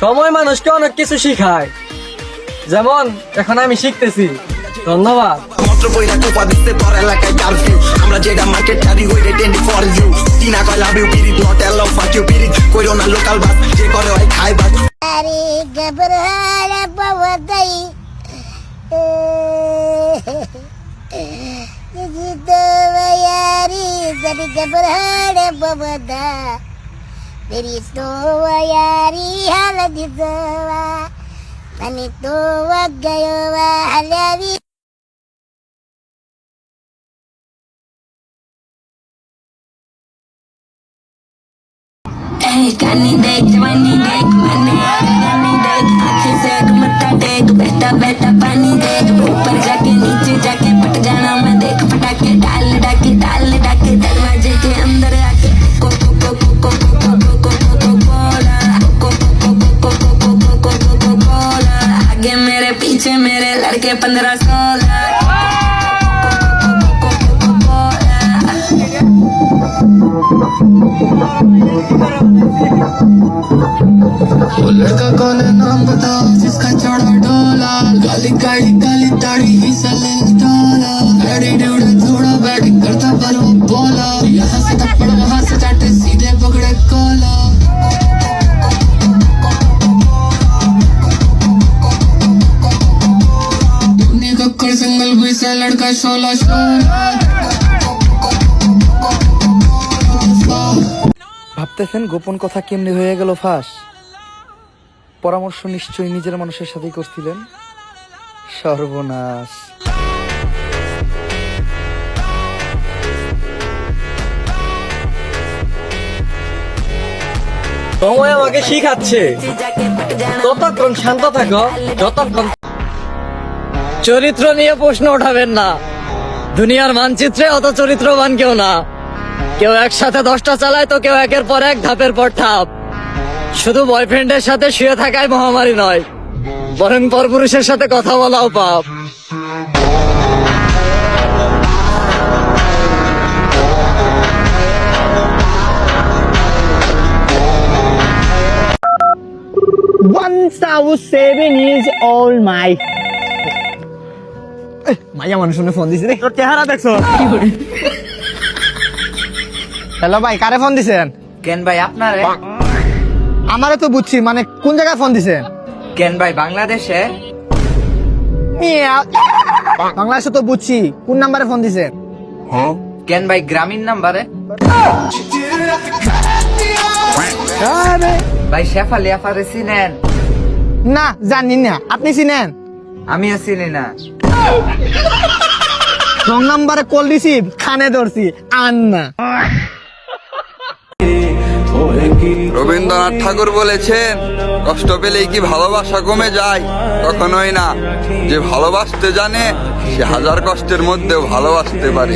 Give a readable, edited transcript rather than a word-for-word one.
সময় মানুষকে অনেক কিছু শিখায়, যেমন এখন আমি শিখতেছি। ধন্যবাদ। আমরা যেটা মার্কেট ছাড়ি হইরে টেন্ডি ফর ইউ তিনা কয় লাভ ইউ পিরিত নট অ্যালাউ ফাক ইউ পিরিত কইরো না লোকাল বাস যে করে হয় খাই বাস আরে গবরহারা বাবাদাই জিতো यारी जरी गबरहारा बाबादा तेरी तो यारी हाल जितवा तनी तो गयो हलावी कानी देख जवानी देख मने रानी देख आँखें से मत्था टेक बहता बहता पानी देख ऊपर जाके नीचे जाके पट जाना मैं देख पटाके डाल डाके दरवाजे के अंदर आके को कोला आगे मेरे पीछे मेरे लड़के 15-16 वो लड़का कौन है नाम बताओ जिसका चढ़ा डोला काली काली काली दाढ़ी हिस्सा ले डोला एटीट्यूड है थोड़ा बैटिंग करता पर वो बोला यहाँ से थप्पड़ वहाँ से चाटे सीधे पकड़े कोला दुनिया कक्कड़ सिंगल भी से लड़का शोला ভাবতেছেন গোপন কথা কেমনে হয়ে গেল ফাঁস? পরামর্শ নিশ্চয়ই নিজের মানুষের সাথেই করছিলেন। সর্বনাশ। সময় আমাকে শিখাচ্ছে ততক্ষণ শান্ত থাকো যতক্ষণ চরিত্র নিয়ে প্রশ্ন উঠাবেন না। দুনিয়ার মানচিত্রে অত চরিত্রবান কেউ না। কেউ একসাথে 10টা চালায় তো কেউ একের পর এক ধাপের পর ধাপ। শুধু বয়ফ্রেন্ডের সাথে শুয়ে থাকায় মহামারী নয়, বরং পরপুরুষের সাথে কথা বলাও পাপ। মাইয়া মানুষ ফোন দিছে রে, তোর চেহারা দেখছো? হ্যালো ভাই, কারে ফোন দিছেন? কেন ভাই আপনারে? আমারে তো বুঝছি, মানে কোন জায়গায় ফোন দিছেন? কেন ভাই বাংলাদেশে? বাংলাদেশে তো বুঝছি, কোন নাম্বারে ফোন দিছেন? কেন ভাই গ্রামীণ নাম্বারে? ভাই শেফালি আফারে চিনেন? না জানি না, আপনি চিনেন? আমিও চিনি না। রং নাম্বারে কল রিসিভ, খানে ধরছি আন না। রবীন্দ্রনাথ ঠাকুর বলেছেন, কষ্ট পেলেই কি ভালোবাসা কমে যায়? কখনোই না। যে ভালোবাসতে জানে সে হাজার কষ্টের মধ্যেও ভালোবাসতে পারে।